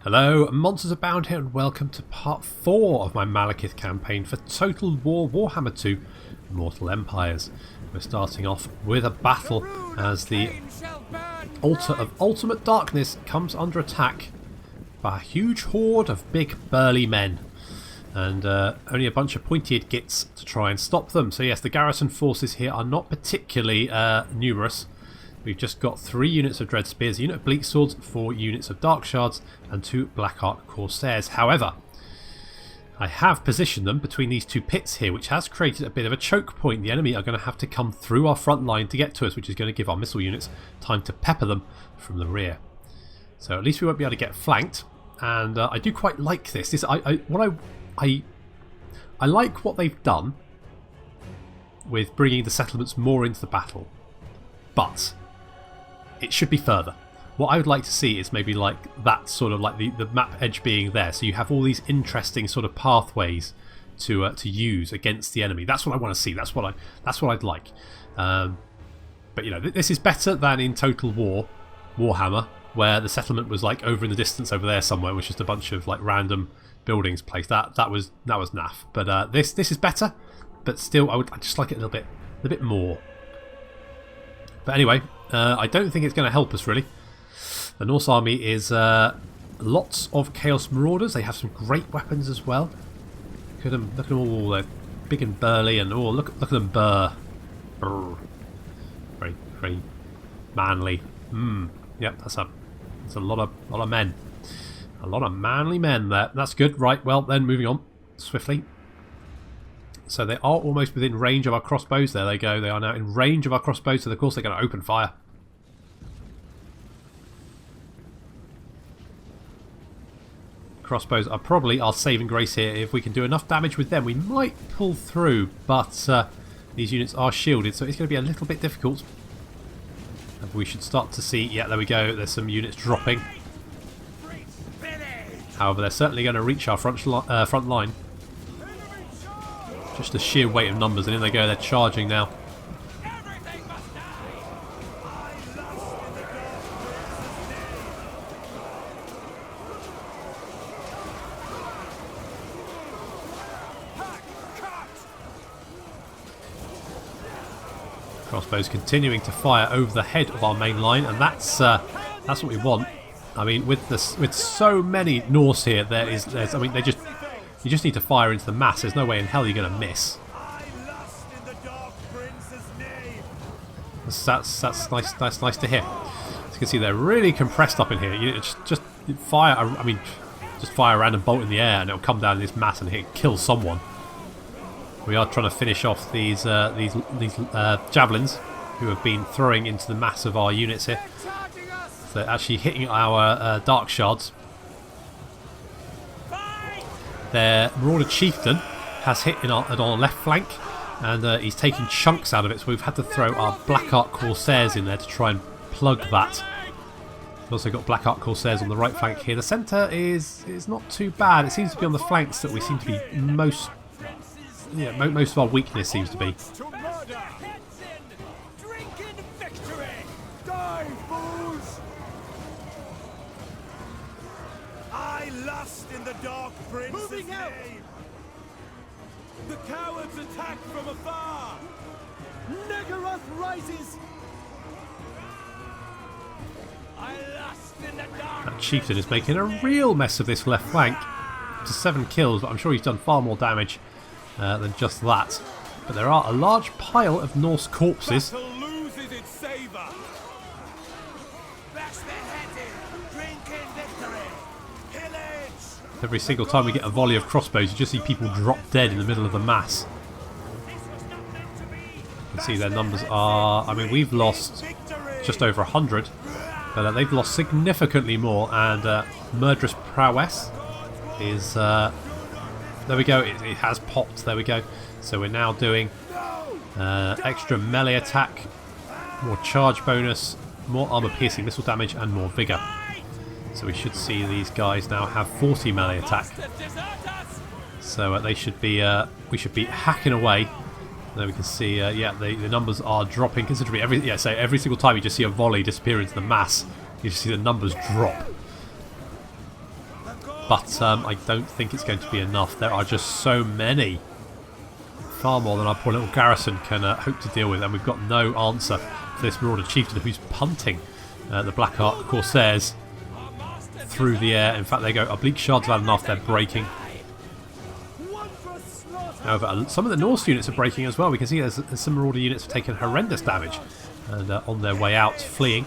Hello, Monsters Abound here, and welcome to part 4 of my Malekith campaign for Total War Warhammer 2 Mortal Empires. We're starting off with a battle as the Altar of Ultimate Darkness comes under attack by a huge horde of big burly men. And only a bunch of pointy-eared gits to try and stop them. So yes, the garrison forces here are not particularly numerous. We've just got 3 units of Dread Spears, a unit of Bleak Swords, 4 units of Dark Shards, and 2 Black Ark Corsairs. However, I have positioned them between these 2 pits here, which has created a bit of a choke point. The enemy are going to have to come through our front line to get to us, which is going to give our missile units time to pepper them from the rear. So at least we won't be able to get flanked. And I do quite like this. I like what they've done with bringing the settlements more into the battle, but it should be further. What I would like to see is maybe like that sort of like the map edge being there, so you have all these interesting sort of pathways to use against the enemy. That's what I want to see. That's what I'd like. But you know, this is better than in Total War Warhammer, where the settlement was like over in the distance over there somewhere, which is just a bunch of like random buildings placed. That was naff. But this is better, but still I'd just like it a little bit more. But anyway, I don't think it's going to help us really. The Norse army is lots of Chaos Marauders. They have some great weapons as well. Look at them all. They're big and burly, and oh, look at them burr. Very, very manly. Yep, that's a lot of men. A lot of manly men there. That's good. Right, well then, moving on swiftly. So they are almost within range of our crossbows. There they go. They are now in range of our crossbows, so of course they're going to open fire. Crossbows are probably our saving grace here. If we can do enough damage with them, we might pull through, but these units are shielded, so it's going to be a little bit difficult. And we should start to see, yeah, there we go, there's some units dropping. However, they're certainly going to reach our front line. Just the sheer weight of numbers, and in they go, they're charging now. Crossbows continuing to fire over the head of our main line, and that's what we want. I mean, with so many Norse here, I mean, you just need to fire into the mass. There's no way in hell you're going to miss. That's nice. That's nice to hear. As you can see, they're really compressed up in here. You just fire. I mean, just fire a random bolt in the air, and it'll come down in this mass and kill someone. We are trying to finish off these javelins who have been throwing into the mass of our units here. So they're actually hitting our Dark Shards. Their Marauder Chieftain has hit on our left flank, and he's taking chunks out of it, so we've had to throw our Black Ark Corsairs in there to try and plug that. We've also got Black Ark Corsairs on the right flank here. The centre is not too bad. It seems to be on the flanks that we seem to be most of our weakness seems to be. I lust in the Dark Prince's name. The cowards attack from afar. Nagaroth rises. I lust in the dark. That chieftain is making a real mess of this left flank. To 7 kills, but I'm sure he's done far more damage than just that. But there are a large pile of Norse corpses. Loses its savor. Bash their heads in. Drink in victory. Pillage. Every single time we get a volley of crossbows, you just see people drop dead in the middle of the mass. You can see their numbers are... I mean, we've lost just over 100, but they've lost significantly more, and Murderous Prowess is... there we go, it has popped, there we go. So we're now doing extra melee attack, more charge bonus, more armor piercing missile damage, and more vigour. So we should see these guys now have 40 melee attack. So they should be, we should be hacking away. There we can see, yeah, the numbers are dropping considerably. Every single time you just see a volley disappear into the mass, you just see the numbers drop. but I don't think it's going to be enough. There are just so many. Far more than our poor little garrison can hope to deal with, and we've got no answer for this Marauder Chieftain who's punting the Black Ark Corsairs through the air. In fact, they go, Oblique Shards have had enough, they're breaking. However, some of the Norse units are breaking as well. We can see there's some Marauder units have taken horrendous damage and on their way out, fleeing.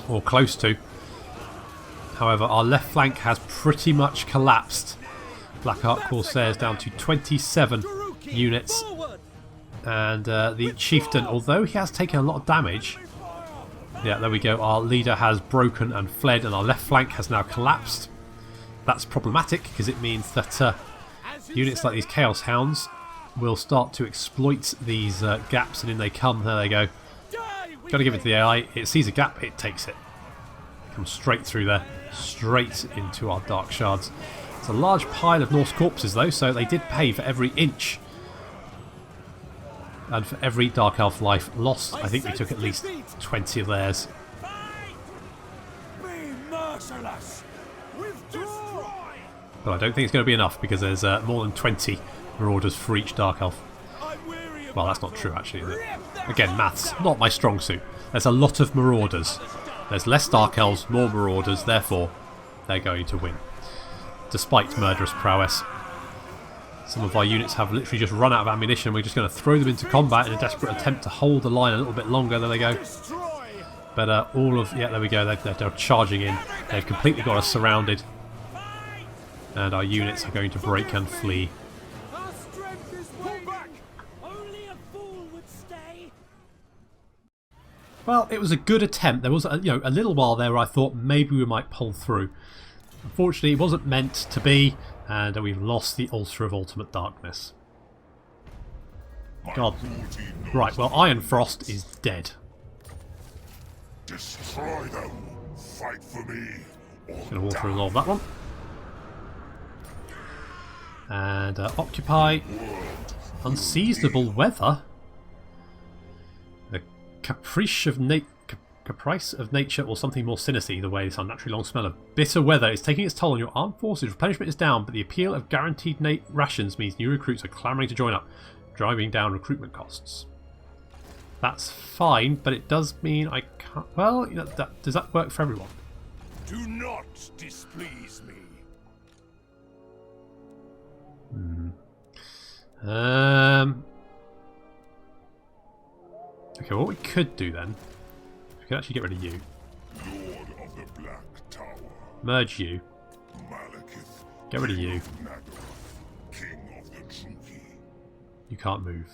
Or close to. However, our left flank has pretty much collapsed. Black Ark Corsairs down to 27 units. And the Chieftain, although he has taken a lot of damage... Yeah, there we go. Our leader has broken and fled, and our left flank has now collapsed. That's problematic, because it means that units like these Chaos Hounds will start to exploit these gaps, and in they come. There they go. Got to give it to the AI. It sees a gap, it takes it. Comes straight through there, straight into our Dark Shards. It's a large pile of Norse corpses, though, so they did pay for every inch. And for every Dark Elf life lost, I think we took at least 20 of theirs. But I don't think it's going to be enough, because there's more than 20 Marauders for each Dark Elf. Well, that's not true, actually, is it? Again, maths, not my strong suit. There's a lot of Marauders. There's less Dark Elves, more Marauders, therefore they're going to win. Despite murderous prowess. Some of our units have literally just run out of ammunition. We're just going to throw them into combat in a desperate attempt to hold the line a little bit longer. There they go. But all of... Yeah, there we go. They're charging in. They've completely got us surrounded. And our units are going to break and flee. Well, it was a good attempt. There was a little while there where I thought maybe we might pull through. Unfortunately, it wasn't meant to be, and we've lost the Altar of Ultimate Darkness. God. Right, well, Iron Frost is dead. Destroy them. Fight for me. Going to water resolve that one. And occupy. Unseasonable weather. The caprice of nature, or something more sinister. Either way, this unnaturally long smell of bitter weather is taking its toll on your armed forces. Replenishment is down, but the appeal of guaranteed rations means new recruits are clamouring to join up, driving down recruitment costs. That's fine, but it does mean I can't... Well, does that work for everyone? Do not displease me. Okay, what we could do then... We could actually get rid of you. Lord of the Black Tower. Merge you. Malekith. Get rid of you. King of the Druki. You can't move.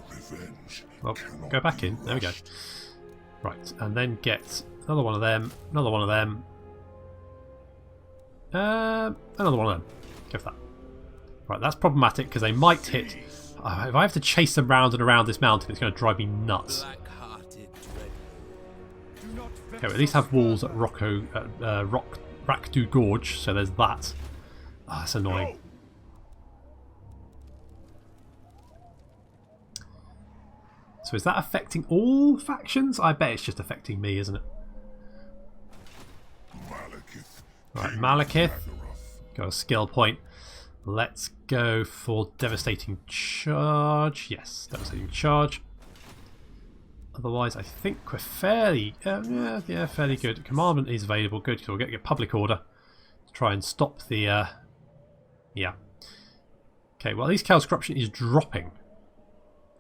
Revenge. Well, go back in. There we go. Right, and then get another one of them. Another one of them. Another one of them. Go for that. Right, that's problematic because they might hit. If I have to chase them round and around this mountain, it's going to drive me nuts. Okay, we at least have walls at Rakdu Gorge, so there's that. Ah, that's annoying. So is that affecting all factions? I bet it's just affecting me, isn't it? Right, Malekith. Got a skill point. Let's go for Devastating Charge. Yes, Devastating Charge. Otherwise, I think we're fairly... yeah, fairly good. Commandment is available. Good, so we'll get Public Order to try and stop the... yeah. Okay, well, at least Chaos Corruption is dropping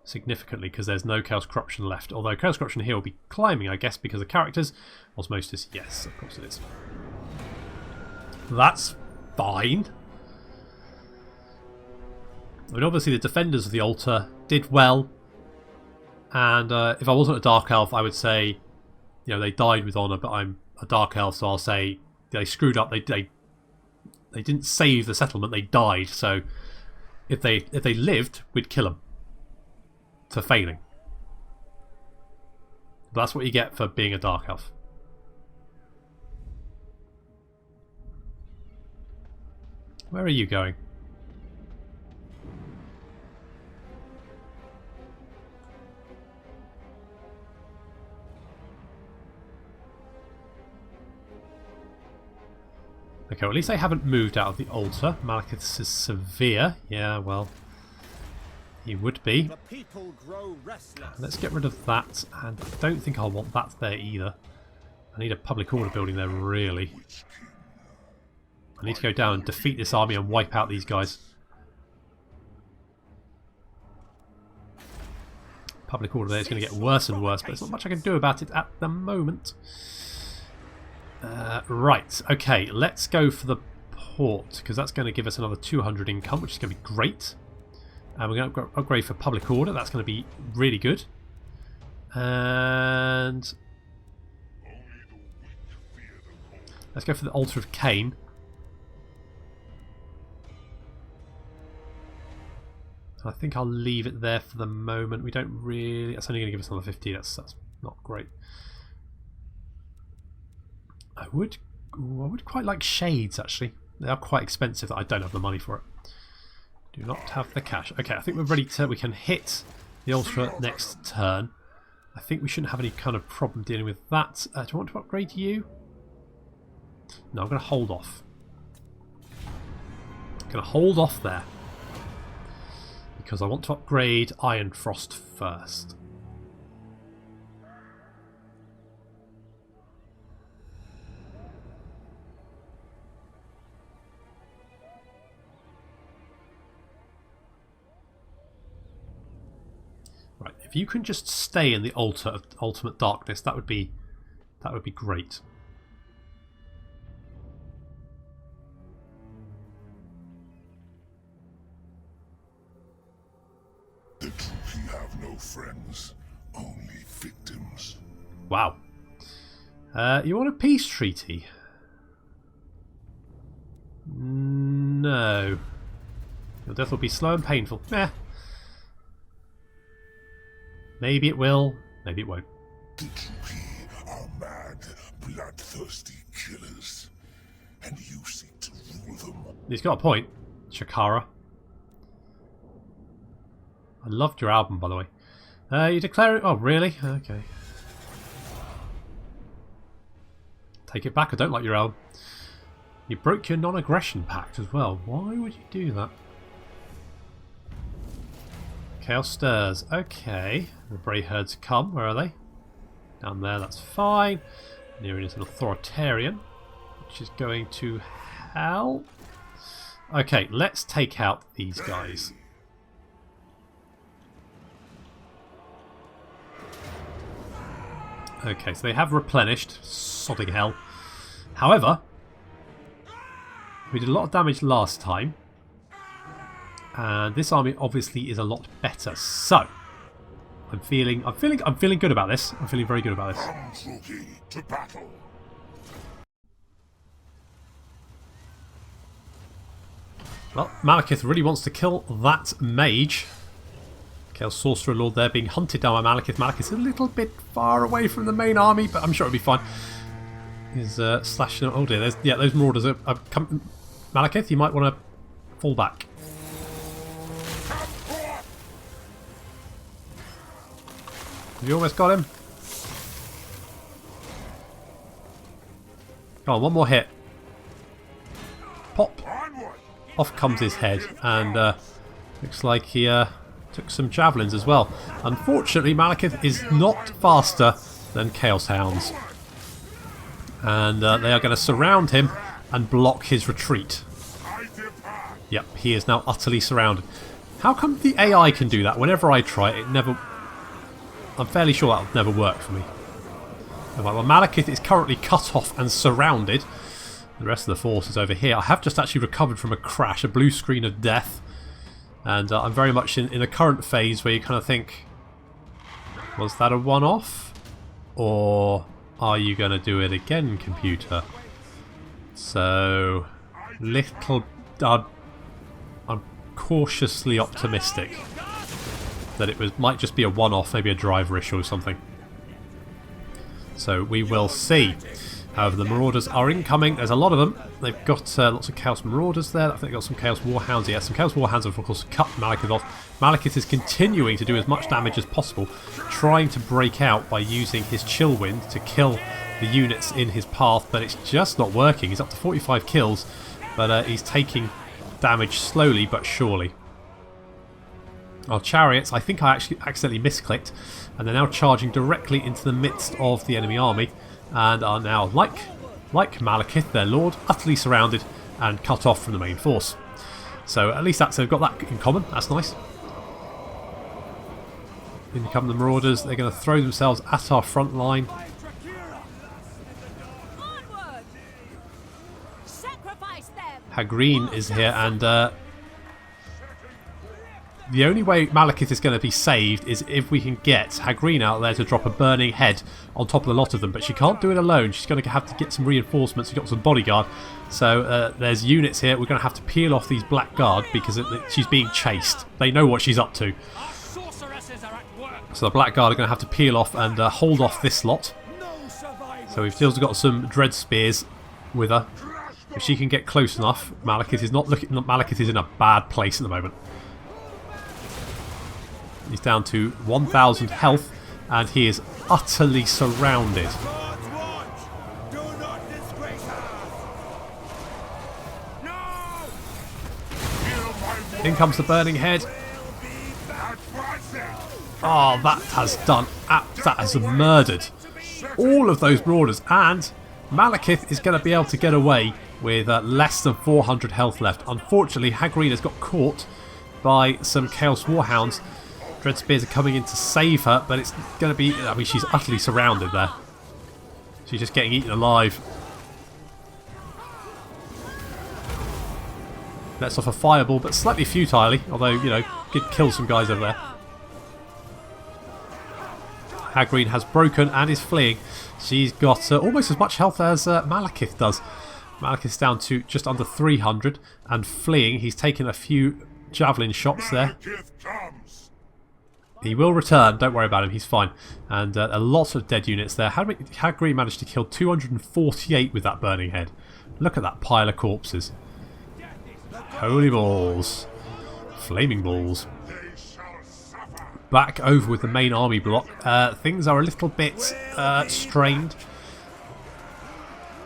significantly because there's no Chaos Corruption left. Although Chaos Corruption here will be climbing, I guess, because of characters. Osmosis, yes, of course it is. That's fine. I mean, obviously the Defenders of the Altar did well. And if I wasn't a Dark Elf, I would say, you know, they died with honour, but I'm a Dark Elf, so I'll say they screwed up. They didn't save the settlement, they died. So if they lived, we'd kill them for failing. But that's what you get for being a Dark Elf. Where are you going? Okay, well, at least they haven't moved out of the altar. Malekith is severe. Yeah, well, he would be. The people grow restless. Let's get rid of that, and I don't think I'll want that there either. I need a public order building there, really. I need to go down and defeat this army and wipe out these guys. Public order there is going to get worse and worse, but there's not much I can do about it at the moment. Right, okay, let's go for the port, because that's going to give us another 200 income, which is going to be great. And we're going to upgrade for public order, that's going to be really good. And let's go for the altar of Cain. I think I'll leave it there for the moment. We don't really... That's only going to give us another 50. That's not great. I would quite like shades, actually. They are quite expensive. I don't have the money for it. Do not have the cash. Okay, I think we're ready to... We can hit the altar next turn. I think we shouldn't have any kind of problem dealing with that. Do I want to upgrade you? No, I'm going to hold off. I'm going to hold off there. Because I want to upgrade Iron Frost first. Right, if you can just stay in the altar of ultimate darkness, that would be great. The Druki have no friends, only victims. Wow. You want a peace treaty? No. Your death will be slow and painful. Meh. Maybe it will, maybe it won't. The Druki are mad, bloodthirsty killers, and you seek to rule them. He's got a point, Shakara. I loved your album, by the way. You declare it... Oh, really? Okay. Take it back, I don't like your album. You broke your non-aggression pact as well. Why would you do that? Chaos stirs. Okay. The Bray herds come. Where are they? Down there, that's fine. Nearing is an authoritarian, which is going to help. Okay, let's take out these guys. Okay, so they have replenished. Sodding hell. However, we did a lot of damage last time. And this army obviously is a lot better. So, I'm feeling good about this. I'm feeling very good about this. Come, Druki, to battle. Well, Malekith really wants to kill that mage. Chaos Sorcerer Lord there being hunted down by Malekith. Malekith's a little bit far away from the main army, but I'm sure it'll be fine. He's slashing... Oh dear, those marauders are coming. Malekith, you might want to fall back. Have you almost got him? Come on, one more hit. Pop. Off comes his head, and looks like he took some javelins as well. Unfortunately, Malekith is not faster than Chaos Hounds. And they are going to surround him and block his retreat. Yep, he is now utterly surrounded. How come the AI can do that? Whenever I try it, it never... I'm fairly sure that will never work for me. Well, Malekith is currently cut off and surrounded. The rest of the force is over here. I have just actually recovered from a crash, a blue screen of death. And I'm very much in a current phase where you kind of think, was that a one-off? Or are you going to do it again, computer? So, I'm cautiously optimistic that it might just be a one-off, maybe a driver issue or something. So we will see. However, the Marauders are incoming. There's a lot of them. They've got lots of Chaos Marauders there. I think they've got some Chaos Warhounds. Yeah, some Chaos Warhounds have, of course, cut Malekith off. Malekith is continuing to do as much damage as possible, trying to break out by using his Chill Wind to kill the units in his path, but it's just not working. He's up to 45 kills, but he's taking damage slowly but surely. Our chariots, I think I actually accidentally misclicked, and they're now charging directly into the midst of the enemy army, and are now, like Malekith, their lord, utterly surrounded and cut off from the main force. So at least they've got that in common. That's nice. In come the Marauders. They're going to throw themselves at our front line. Hagreen is here, and the only way Malekith is going to be saved is if we can get Hagreen out there to drop a burning head on top of the lot of them. But she can't do it alone. She's going to have to get some reinforcements. She's got some bodyguard. So there's units here. We're going to have to peel off these Blackguard because she's being chased. They know what she's up to. So the Blackguard are going to have to peel off and hold off this lot. So we've still got some Dread Spears with her. If she can get close enough, Malekith is not looking. Malekith is in a bad place at the moment. He's down to 1,000 health, and he is utterly surrounded. In comes the burning head. Oh, that has done. That has murdered all of those Marauders, and Malekith is going to be able to get away with less than 400 health left. Unfortunately, Hagreen has got caught by some Chaos Warhounds. Dread Spears are coming in to save her, but it's going to be... I mean, she's utterly surrounded there. She's just getting eaten alive. Lets off a fireball, but slightly futilely, although, you know, did kill some guys over there. Hagreen has broken and is fleeing. She's got almost as much health as Malekith does. Malekith's down to just under 300 and fleeing. He's taken a few javelin shots there. He will return, don't worry about him, he's fine. And a lot of dead units there. Hagreen managed to kill 248 with that burning head. Look at that pile of corpses. Holy balls. Flaming balls. Back over with the main army block. Things are a little bit strained.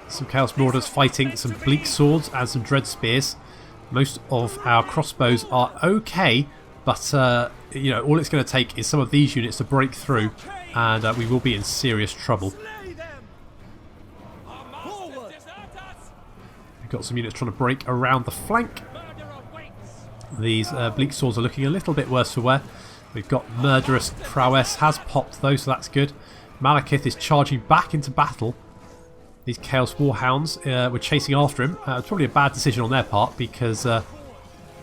Some Chaos Marauders fighting some Bleak Swords and some Dread Spears. Most of our crossbows are okay, but you know, all it's going to take is some of these units to break through, and we will be in serious trouble. We've got some units trying to break around the flank. These Bleak Swords are looking a little bit worse for wear. We've got Murderous Prowess has popped though, so that's good. Malekith is charging back into battle. These Chaos Warhounds were chasing after him. It's probably a bad decision on their part, because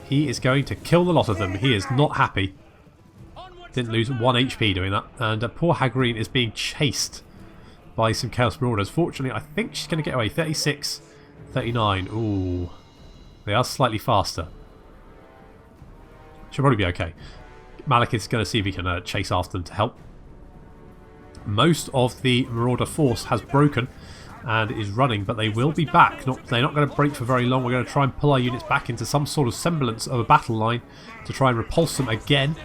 he is going to kill the lot of them. He is not happy. Didn't lose 1 HP doing that. And poor Hagreen is being chased by some Chaos Marauders. Fortunately, I think she's going to get away. 36, 39. Ooh. They are slightly faster. She'll probably be okay. Malekith's going to see if he can chase after them to help. Most of the Marauder force has broken and is running, but they will be back. They're not going to break for very long. We're going to try and pull our units back into some sort of semblance of a battle line to try and repulse them again.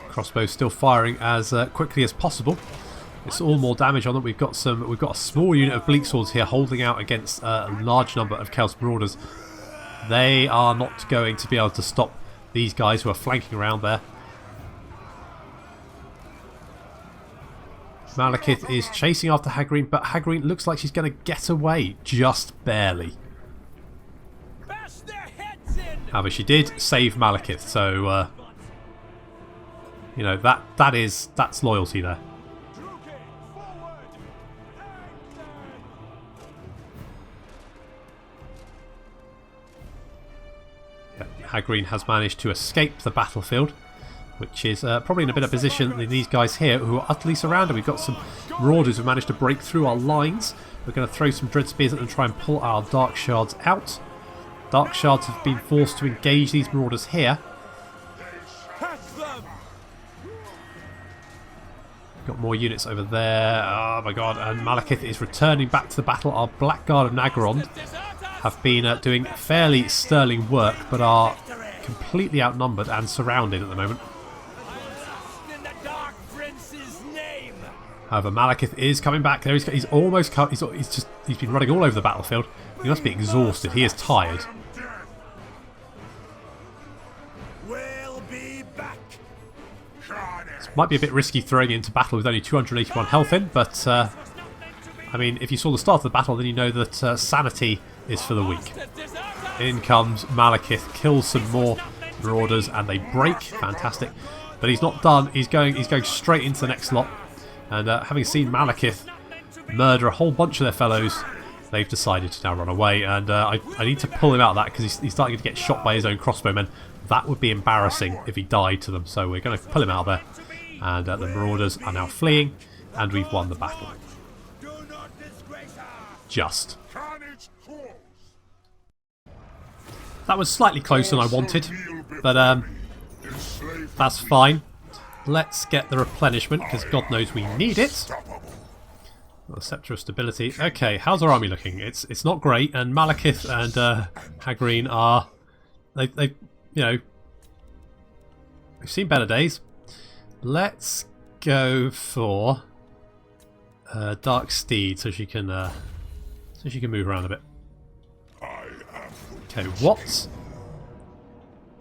Crossbow still firing as quickly as possible. It's all more damage on them. We've got a small unit of Bleak Swords here holding out against a large number of Chaos Marauders. They are not going to be able to stop these guys who are flanking around there. Malekith is chasing after Hagreen, but Hagreen looks like she's going to get away just barely. However, she did save Malekith, so you know, that's loyalty there. Hagreen has managed to escape the battlefield, which is probably in a better position than these guys here who are utterly surrounded. We've got some Marauders who managed to break through our lines. We're going to throw some Dread Spears at them and try and pull our Dark Shards out. Dark Shards have been forced to engage these Marauders here. Got more units over there. Oh my god, and Malekith is returning back to the battle. Our Blackguard of Nagarond have been doing fairly sterling work, but our completely outnumbered and surrounded at the moment. In the Dark Prince's name. However, Malekith is coming back. There he's almost come. He's been running all over the battlefield. He must be exhausted. He is tired. We'll be back. This might be a bit risky throwing into battle with only 281 health in, but I mean, if you saw the start of the battle, then you know that sanity is for the weak. In comes Malekith, kills some more marauders, and they break. Fantastic. But he's not done. He's going straight into the next lot. And having seen Malekith murder a whole bunch of their fellows, they've decided to now run away. And I need to pull him out of that because he's starting to get shot by his own crossbowmen. That would be embarrassing if he died to them. So we're going to pull him out of there. And the marauders are now fleeing, and we've won the battle. Just. That was slightly closer than I wanted, but that's fine. Let's get the replenishment, because God knows we need it. The Sceptre of Stability. Okay, how's our army looking? It's not great, and Malekith and Hagreen are... They've you know... We've seen better days. Let's go for Dark Steed, so she can move around a bit. Okay, what?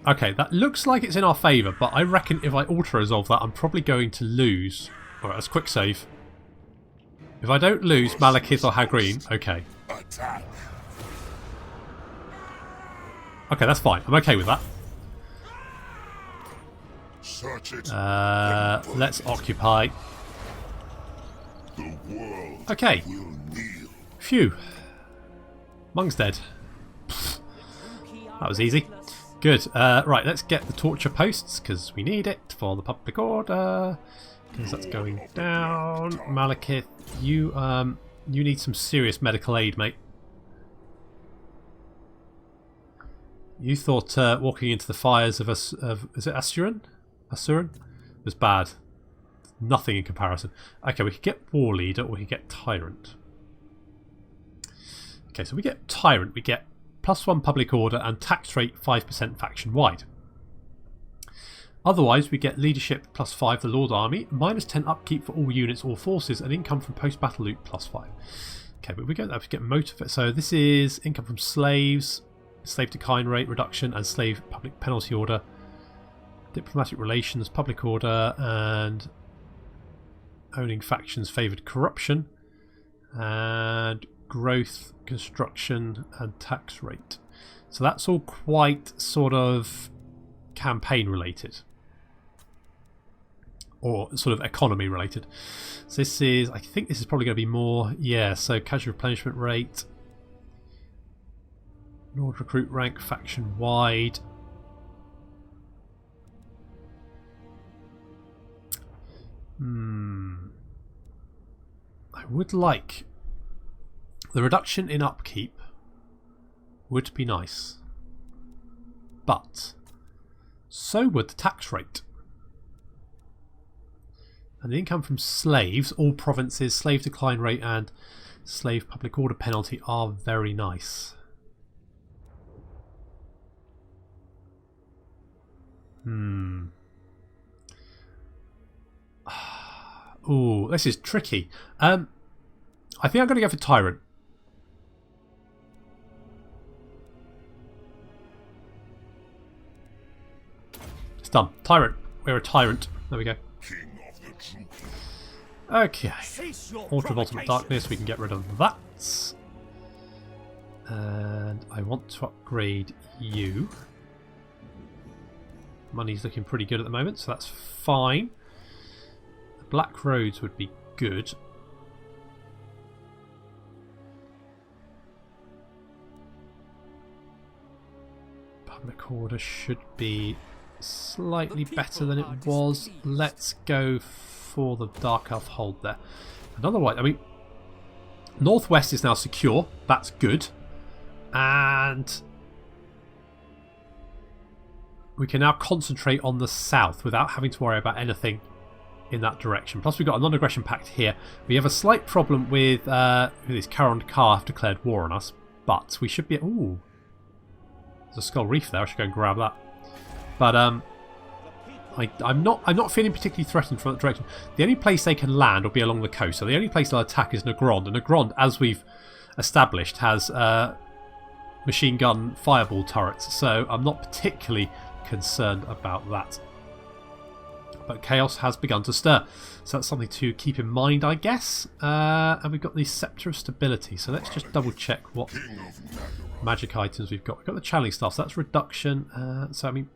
Okay, that looks like it's in our favour, but I reckon if I auto-resolve that, I'm probably going to lose. Alright, let's quick save. If I don't lose Malekith or Hagreen, okay. Okay, that's fine. I'm okay with that. Let's occupy. Okay. Phew. Mung's dead. That was easy. Good. Right, let's get the torture posts, because we need it for the public order. Because that's going down. Malekith, you need some serious medical aid, mate. You thought walking into the fires of is it Asuran? Asuran? Was bad. Nothing in comparison. Okay, we could get War Leader or we could get Tyrant. Okay, so we get Tyrant, we get +1 public order and tax rate 5% faction wide. Otherwise, we get leadership +5 the Lord Army, -10 upkeep for all units or forces, and income from post-battle loot +5. Okay, but we get motive. So this is income from slaves, slave decline rate reduction, and slave public penalty order, diplomatic relations, public order, and owning factions favoured corruption, and growth, construction, and tax rate. So that's all quite sort of campaign related, or sort of economy related. So this is, I think this is probably going to be more, yeah, so casual replenishment rate, Lord recruit rank faction wide. I would like the reduction in upkeep would be nice, but so would the tax rate. And the income from slaves, all provinces, slave decline rate and slave public order penalty are very nice. Ooh, this is tricky. I think I'm going to go for Tyrant. It's done. Tyrant. We're a Tyrant. There we go. Okay. Altar of Ultimate Darkness. We can get rid of that. And I want to upgrade you. Money's looking pretty good at the moment, so that's fine. The Black Roads would be good. Public order should be slightly better than it was. Let's go for the Dark Elf hold there. And otherwise, I mean, Northwest is now secure. That's good. And we can now concentrate on the south without having to worry about anything in that direction. Plus we've got a non-aggression pact here. We have a slight problem with this Caron Carr have declared war on us, but we should be... Ooh, there's a Skull Reef there. I should go and grab that. But I'm not feeling particularly threatened from that direction. The only place they can land will be along the coast. So the only place they'll attack is Nagrond. And Nagrond, as we've established, has machine gun fireball turrets. So I'm not particularly concerned about that. But chaos has begun to stir. So that's something to keep in mind, I guess. And we've got the Scepter of Stability. So let's just double check what magic items we've got. We've got the channeling staff. So that's reduction. So I mean,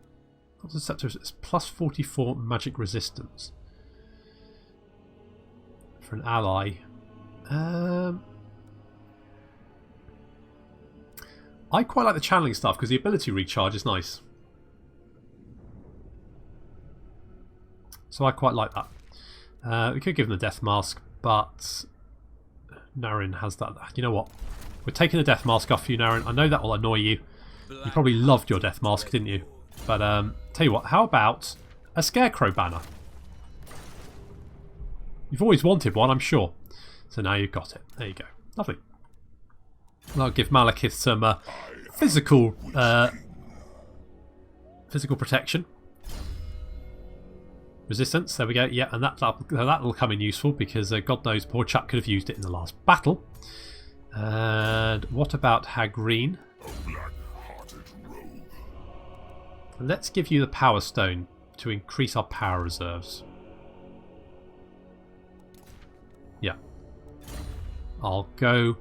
what's the Scepter? It's plus 44 magic resistance for an ally. I quite like the channeling staff because the ability recharge is nice. So I quite like that. We could give them the Death Mask, but Narin has that. You know what? We're taking the Death Mask off you, Narin. I know that will annoy you. You probably loved your Death Mask, didn't you? But tell you what, how about a Scarecrow banner? You've always wanted one, I'm sure. So now you've got it. There you go. Lovely. I'll give Malekith some physical protection. Resistance, there we go. Yeah, and that'll come in useful because God knows poor chap could have used it in the last battle. And what about Hagreen? Let's give you the Power Stone to increase our power reserves. Yeah. I'll go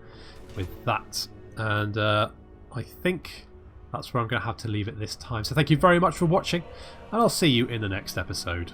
with that. And I think that's where I'm going to have to leave it this time. So thank you very much for watching, and I'll see you in the next episode.